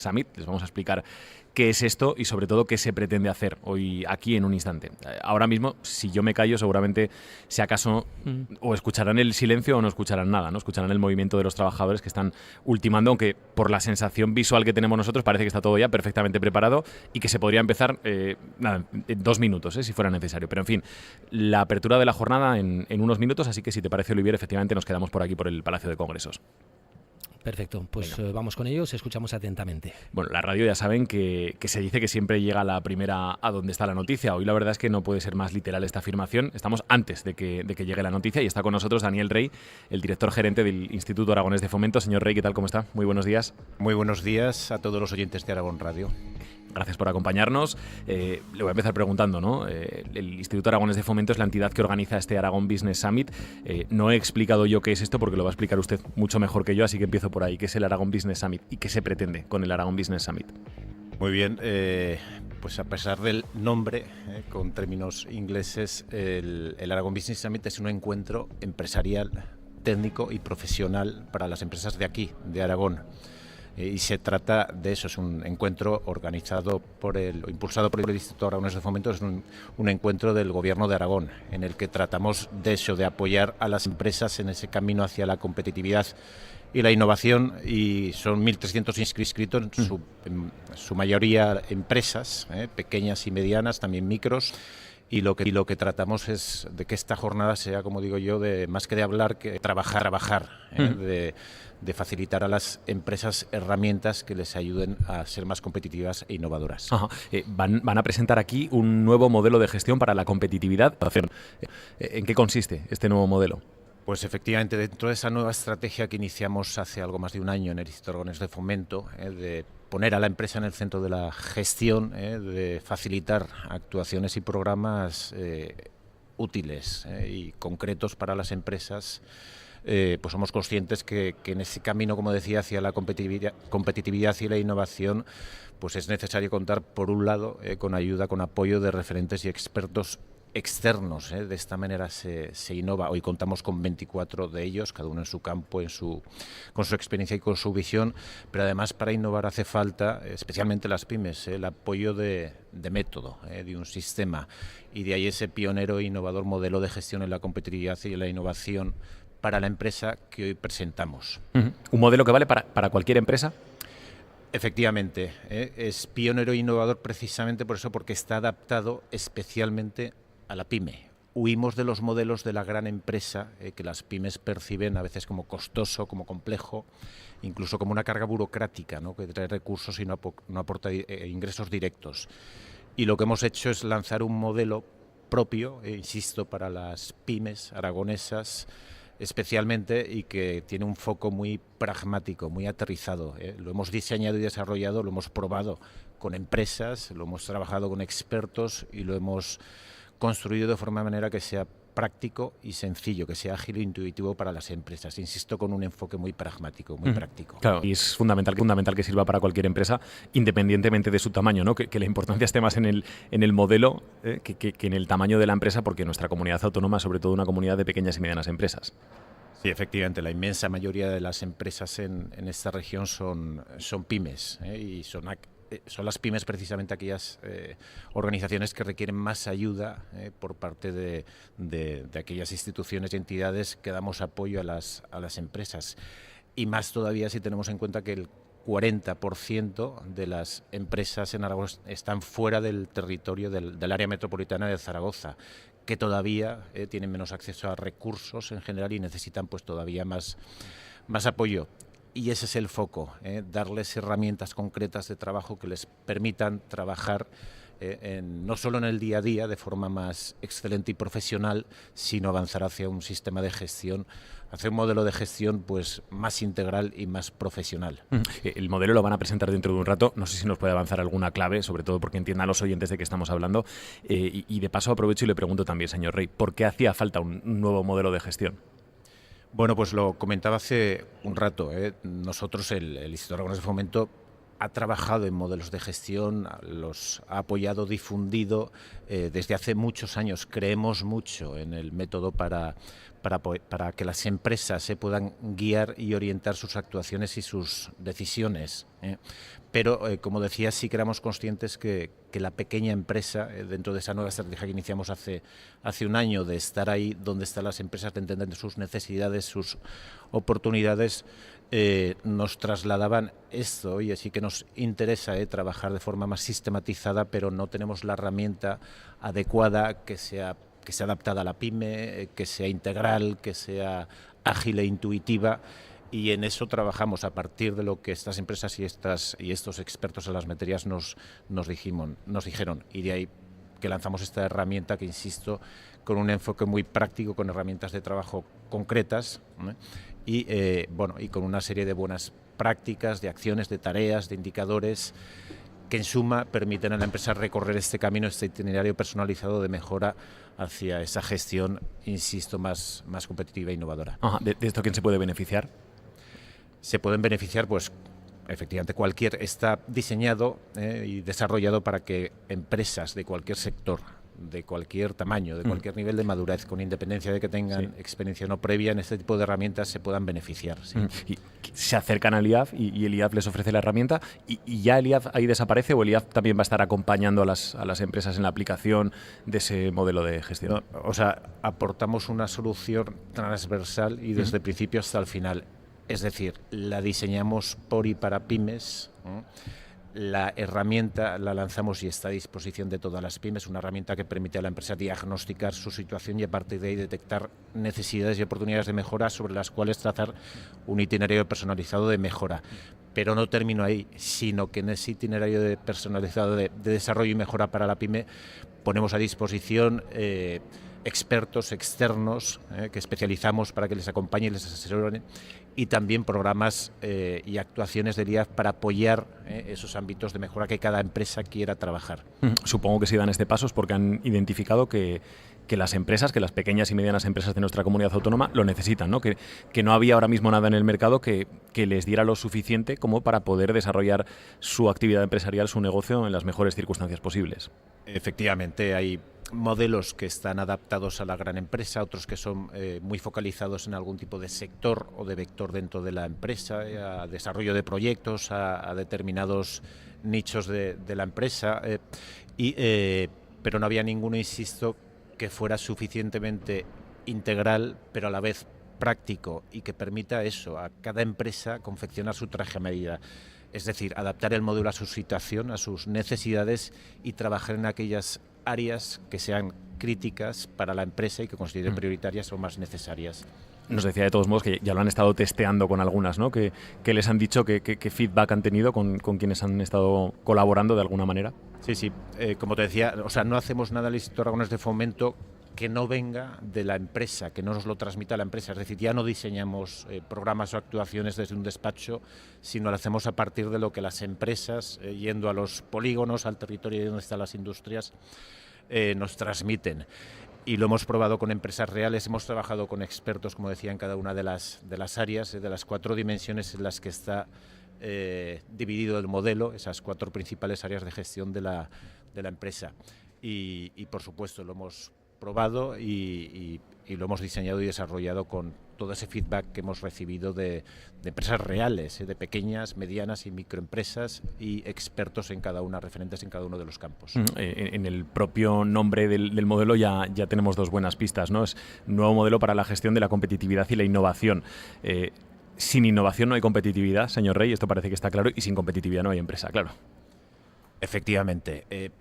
Summit. Les vamos a explicar qué es esto y sobre todo qué se pretende hacer hoy aquí en un instante. Ahora mismo, si yo me callo, seguramente si acaso o escucharán el silencio o no escucharán nada, ¿no? Escucharán el movimiento de los trabajadores que están ultimando, aunque por la sensación visual que tenemos nosotros parece que está todo ya perfectamente preparado y que se podría empezar en 2 minutos, si fuera necesario. Pero en fin, la apertura de la jornada en unos minutos, así que si te parece, Olivier, efectivamente nos quedamos por aquí, por el Palacio de Congresos. Perfecto, pues vamos con ellos, escuchamos atentamente. Bueno, la radio ya saben que se dice que siempre llega la primera a donde está la noticia. Hoy la verdad es que no puede ser más literal esta afirmación. Estamos antes de que llegue la noticia y está con nosotros Daniel Rey, el director gerente del Instituto Aragonés de Fomento. Señor Rey, ¿qué tal? ¿Cómo está? Muy buenos días. Muy buenos días a todos los oyentes de Aragón Radio. Gracias por acompañarnos. Le voy a empezar preguntando, ¿no? El Instituto Aragonés de Fomento es la entidad que organiza este Aragón Business Summit. No he explicado yo qué es esto porque lo va a explicar usted mucho mejor que yo, así que empiezo por ahí. ¿Qué es el Aragón Business Summit y qué se pretende con el Aragón Business Summit? Muy bien, pues a pesar del nombre, con términos ingleses, el Aragón Business Summit es un encuentro empresarial, técnico y profesional para las empresas de aquí, de Aragón. Y se trata de eso, es un encuentro organizado impulsado por el Instituto Aragonés de Fomento, es un encuentro del Gobierno de Aragón, en el que tratamos de eso, de apoyar a las empresas en ese camino hacia la competitividad y la innovación, y son 1.300 inscritos, en su mayoría empresas, pequeñas y medianas, también micros. Y lo que tratamos es de que esta jornada sea, como digo yo, de más que de hablar, que trabajar, de facilitar a las empresas herramientas que les ayuden a ser más competitivas e innovadoras. Ajá. Van a presentar aquí un nuevo modelo de gestión para la competitividad. ¿En qué consiste este nuevo modelo? Pues efectivamente, dentro de esa nueva estrategia que iniciamos hace algo más de un año en el Instituto Aragonés de Fomento, de poner a la empresa en el centro de la gestión, de facilitar actuaciones y programas útiles y concretos para las empresas, pues somos conscientes que en ese camino, como decía, hacia la competitividad y la innovación, pues es necesario contar, por un lado, con ayuda, con apoyo de referentes y expertos externos. De esta manera se innova. Hoy contamos con 24 de ellos, cada uno en su campo, con su experiencia y con su visión, pero además para innovar hace falta, especialmente las pymes, el apoyo de método, de un sistema, y de ahí ese pionero e innovador modelo de gestión en la competitividad y en la innovación para la empresa que hoy presentamos. ¿Un modelo que vale para cualquier empresa? Efectivamente, es pionero e innovador precisamente por eso, porque está adaptado especialmente a la pyme. Huimos de los modelos de la gran empresa, que las pymes perciben a veces como costoso, como complejo, incluso como una carga burocrática, ¿no?, que trae recursos y no aporta ingresos directos. Y lo que hemos hecho es lanzar un modelo propio, insisto, para las pymes aragonesas especialmente, y que tiene un foco muy pragmático, muy aterrizado. Lo hemos diseñado y desarrollado, lo hemos probado con empresas, lo hemos trabajado con expertos y lo hemos construido de forma manera que sea práctico y sencillo, que sea ágil e intuitivo para las empresas. Insisto, con un enfoque muy pragmático, muy práctico. Claro, y es fundamental que sirva para cualquier empresa, independientemente de su tamaño, ¿no? Que la importancia esté más en el modelo que en el tamaño de la empresa, porque nuestra comunidad autónoma es sobre todo una comunidad de pequeñas y medianas empresas. Sí, efectivamente, la inmensa mayoría de las empresas en esta región son pymes, y son las pymes precisamente aquellas organizaciones que requieren más ayuda por parte de aquellas instituciones y entidades que damos apoyo a las empresas. Y más todavía si tenemos en cuenta que el 40% de las empresas en Aragón están fuera del territorio del área metropolitana de Zaragoza, que todavía tienen menos acceso a recursos en general y necesitan pues todavía más apoyo. Y ese es el foco, darles herramientas concretas de trabajo que les permitan trabajar no solo en el día a día de forma más excelente y profesional, sino avanzar hacia un sistema de gestión, hacia un modelo de gestión pues más integral y más profesional. El modelo lo van a presentar dentro de un rato. No sé si nos puede avanzar alguna clave, sobre todo porque entiendan los oyentes de qué estamos hablando. Y de paso aprovecho y le pregunto también, señor Rey, ¿por qué hacía falta un nuevo modelo de gestión? Bueno, pues lo comentaba hace un rato. Nosotros, el Instituto Aragonés de Fomento, ha trabajado en modelos de gestión, los ha apoyado, difundido desde hace muchos años. Creemos mucho en el método para que las empresas se puedan guiar y orientar sus actuaciones y sus decisiones Pero, como decía, sí que éramos conscientes que la pequeña empresa, dentro de esa nueva estrategia que iniciamos hace un año, de estar ahí donde están las empresas, de entender sus necesidades, sus oportunidades, nos trasladaban esto, y así que nos interesa trabajar de forma más sistematizada, pero no tenemos la herramienta adecuada que sea adaptada a la pyme, que sea integral, que sea ágil e intuitiva. Y en eso trabajamos a partir de lo que estas empresas y estos expertos en las materias nos dijeron. Y de ahí que lanzamos esta herramienta que, insisto, con un enfoque muy práctico, con herramientas de trabajo concretas, y con una serie de buenas prácticas, de acciones, de tareas, de indicadores que en suma permiten a la empresa recorrer este camino, este itinerario personalizado de mejora hacia esa gestión, insisto, más competitiva e innovadora. Ajá. ¿De esto quién se puede beneficiar? Se pueden beneficiar, pues efectivamente está diseñado y desarrollado para que empresas de cualquier sector, de cualquier tamaño, de cualquier nivel de madurez, con independencia de que tengan experiencia no previa en este tipo de herramientas, se puedan beneficiar. Sí. Y se acercan al IAF y el IAF les ofrece la herramienta y ya el IAF ahí desaparece, o el IAF también va a estar acompañando a las empresas en la aplicación de ese modelo de gestión. No, o sea, aportamos una solución transversal y desde el principio hasta el final. Es decir, la diseñamos por y para pymes. La herramienta la lanzamos y está a disposición de todas las pymes, una herramienta que permite a la empresa diagnosticar su situación y a partir de ahí detectar necesidades y oportunidades de mejora sobre las cuales trazar un itinerario personalizado de mejora. Pero no termino ahí, sino que en ese itinerario personalizado de desarrollo y mejora para la pyme ponemos a disposición expertos externos que especializamos para que les acompañen y les asesoren, y también programas y actuaciones del IAF para apoyar esos ámbitos de mejora que cada empresa quiera trabajar. Supongo que si dan este paso es porque han identificado que las empresas, que las pequeñas y medianas empresas de nuestra comunidad autónoma lo necesitan, ¿no? Que no había ahora mismo nada en el mercado que les diera lo suficiente como para poder desarrollar su actividad empresarial, su negocio, en las mejores circunstancias posibles. Efectivamente, hay modelos que están adaptados a la gran empresa, otros que son muy focalizados en algún tipo de sector o de vector dentro de la empresa, a desarrollo de proyectos, a determinados nichos de la empresa, pero no había ninguno, insisto, que fuera suficientemente integral, pero a la vez práctico y que permita eso, a cada empresa confeccionar su traje a medida. Es decir, adaptar el módulo a su situación, a sus necesidades, y trabajar en aquellas áreas que sean críticas para la empresa y que considere prioritarias o más necesarias. Nos decía de todos modos que ya lo han estado testeando con algunas, ¿no? Que les han dicho que feedback han tenido con quienes han estado colaborando de alguna manera. Sí, como te decía, o sea, no hacemos nada al Instituto Aragonés de Fomento que no venga de la empresa, que no nos lo transmita la empresa. Es decir, ya no diseñamos programas o actuaciones desde un despacho, sino lo hacemos a partir de lo que las empresas, yendo a los polígonos, al territorio donde están las industrias, nos transmiten. Y lo hemos probado con empresas reales, hemos trabajado con expertos, como decía, en cada una de las áreas, de las 4 dimensiones en las que está dividido el modelo, esas 4 principales áreas de gestión de la empresa. Y por supuesto lo hemos probado y lo hemos diseñado y desarrollado con todo ese feedback que hemos recibido de empresas reales, de pequeñas, medianas y microempresas, y expertos en cada una, referentes en cada uno de los campos. En el propio nombre del modelo ya tenemos 2 buenas pistas, ¿no? Es nuevo modelo para la gestión de la competitividad y la innovación. Sin innovación no hay competitividad, señor Rey, esto parece que está claro, y sin competitividad no hay empresa, claro. Efectivamente.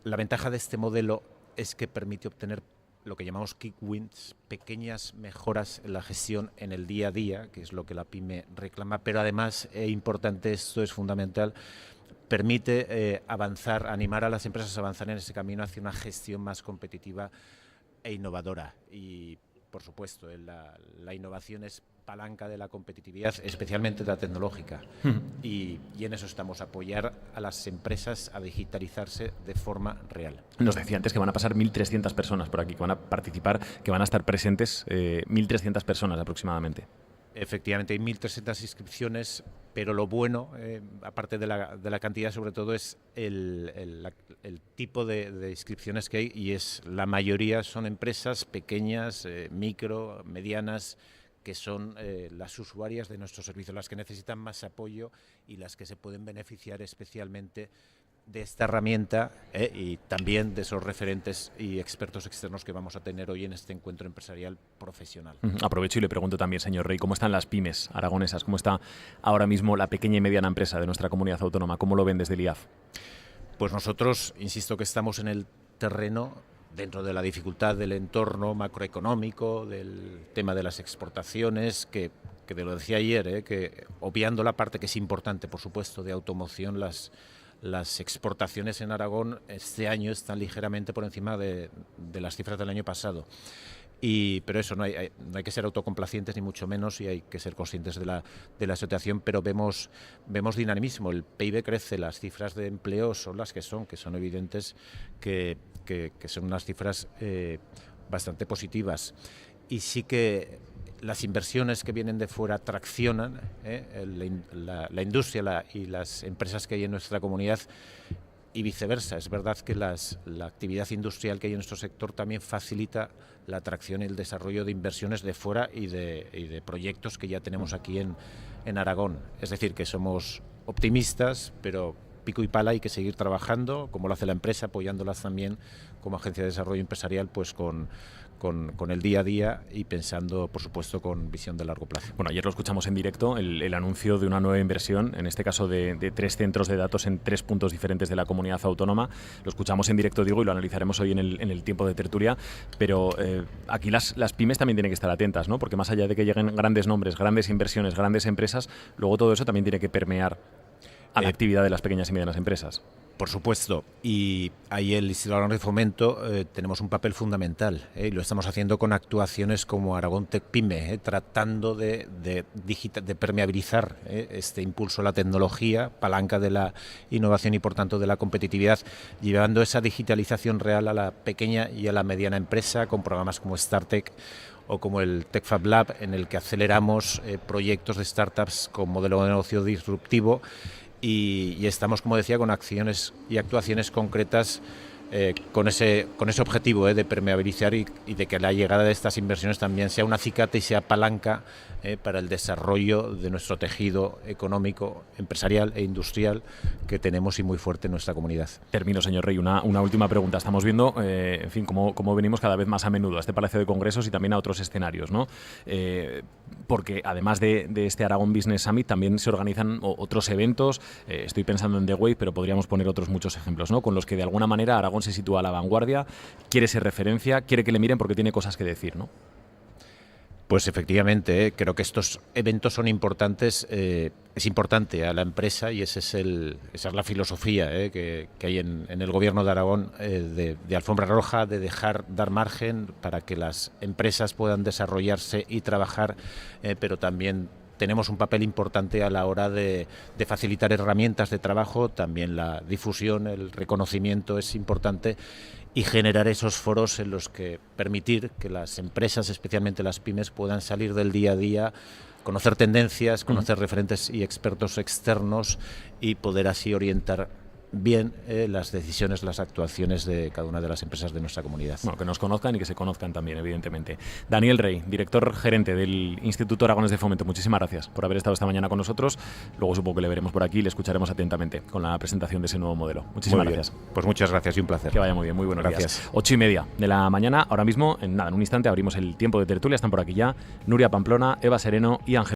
La ventaja de este modelo es que permite obtener lo que llamamos quick wins, pequeñas mejoras en la gestión en el día a día, que es lo que la pyme reclama, pero además, importante, esto es fundamental, permite avanzar, animar a las empresas a avanzar en ese camino hacia una gestión más competitiva e innovadora. Y, por supuesto, la innovación es palanca de la competitividad, especialmente de la tecnológica. Y en eso estamos, apoyar a las empresas a digitalizarse de forma real. Nos decía antes que van a pasar 1.300 personas por aquí, que van a participar, que van a estar presentes 1.300 personas aproximadamente. Efectivamente, hay 1.300 inscripciones, pero lo bueno, aparte de la cantidad, sobre todo, es el tipo de inscripciones que hay, y la mayoría son empresas pequeñas, micro, medianas, que son las usuarias de nuestros servicios, las que necesitan más apoyo y las que se pueden beneficiar especialmente de esta herramienta y también de esos referentes y expertos externos que vamos a tener hoy en este encuentro empresarial profesional. Aprovecho y le pregunto también, señor Rey, ¿cómo están las pymes aragonesas? ¿Cómo está ahora mismo la pequeña y mediana empresa de nuestra comunidad autónoma? ¿Cómo lo ven desde el IAF? Pues nosotros, insisto que estamos en el terreno dentro de la dificultad del entorno macroeconómico, del tema de las exportaciones, que te lo decía ayer, que obviando la parte que es importante, por supuesto, de automoción, las exportaciones en Aragón este año están ligeramente por encima de las cifras del año pasado. Pero eso, no hay que ser autocomplacientes ni mucho menos, y hay que ser conscientes de la situación, pero vemos dinamismo. El PIB crece, las cifras de empleo son las que son evidentes que son unas cifras bastante positivas. Y sí que las inversiones que vienen de fuera traccionan la industria y las empresas que hay en nuestra comunidad, y viceversa. Es verdad que la actividad industrial que hay en nuestro sector también facilita la atracción y el desarrollo de inversiones de fuera y de proyectos que ya tenemos aquí en Aragón. Es decir, que somos optimistas, pero pico y pala, hay que seguir trabajando, como lo hace la empresa, apoyándolas también como agencia de desarrollo empresarial, pues con el día a día y pensando, por supuesto, con visión de largo plazo. Bueno, ayer lo escuchamos en directo, el anuncio de una nueva inversión, en este caso de 3 centros de datos en 3 puntos diferentes de la comunidad autónoma. Lo escuchamos en directo, digo, y lo analizaremos hoy en el tiempo de tertulia, pero aquí las pymes también tienen que estar atentas, ¿no? Porque más allá de que lleguen grandes nombres, grandes inversiones, grandes empresas, luego todo eso también tiene que permear a la actividad de las pequeñas y medianas empresas. Por supuesto, y ahí el Instituto Aragón de Fomento tenemos un papel fundamental, y lo estamos haciendo con actuaciones como Aragón Tech Pyme, tratando de permeabilizar este impulso a la tecnología, palanca de la innovación y por tanto de la competitividad, llevando esa digitalización real a la pequeña y a la mediana empresa con programas como StarTech o como el TechFab Lab, en el que aceleramos proyectos de startups con modelo de negocio disruptivo. Y estamos, como decía, con acciones y actuaciones concretas con ese objetivo de permeabilizar y de que la llegada de estas inversiones también sea un acicate y sea palanca para el desarrollo de nuestro tejido económico, empresarial e industrial que tenemos y muy fuerte en nuestra comunidad. Termino, señor Rey, una última pregunta. Estamos viendo, en fin, cómo venimos cada vez más a menudo a este Palacio de Congresos y también a otros escenarios, ¿no? Porque además de este Aragón Business Summit también se organizan otros eventos. Estoy pensando en The Wave, pero podríamos poner otros muchos ejemplos, ¿no? Con los que de alguna manera Aragón se sitúa a la vanguardia, quiere ser referencia, quiere que le miren porque tiene cosas que decir, ¿no? Pues efectivamente, creo que estos eventos son importantes. Es importante a la empresa y esa es la filosofía que hay en el Gobierno de Aragón, de alfombra roja, de dar margen para que las empresas puedan desarrollarse y trabajar, pero también tenemos un papel importante a la hora de facilitar herramientas de trabajo. También la difusión, el reconocimiento es importante, y generar esos foros en los que permitir que las empresas, especialmente las pymes, puedan salir del día a día, conocer tendencias, conocer referentes y expertos externos y poder así orientar bien las decisiones, las actuaciones de cada una de las empresas de nuestra comunidad. Bueno, que nos conozcan y que se conozcan también, evidentemente. Daniel Rey, director gerente del Instituto Aragonés de Fomento, muchísimas gracias por haber estado esta mañana con nosotros. Luego supongo que le veremos por aquí y le escucharemos atentamente con la presentación de ese nuevo modelo. Muchísimas gracias. Pues muchas gracias y un placer. Que vaya muy bien, muy buenos días. 8:30 de la mañana, ahora mismo, en un instante abrimos el tiempo de tertulia. Están por aquí ya Nuria Pamplona, Eva Sereno y Ángel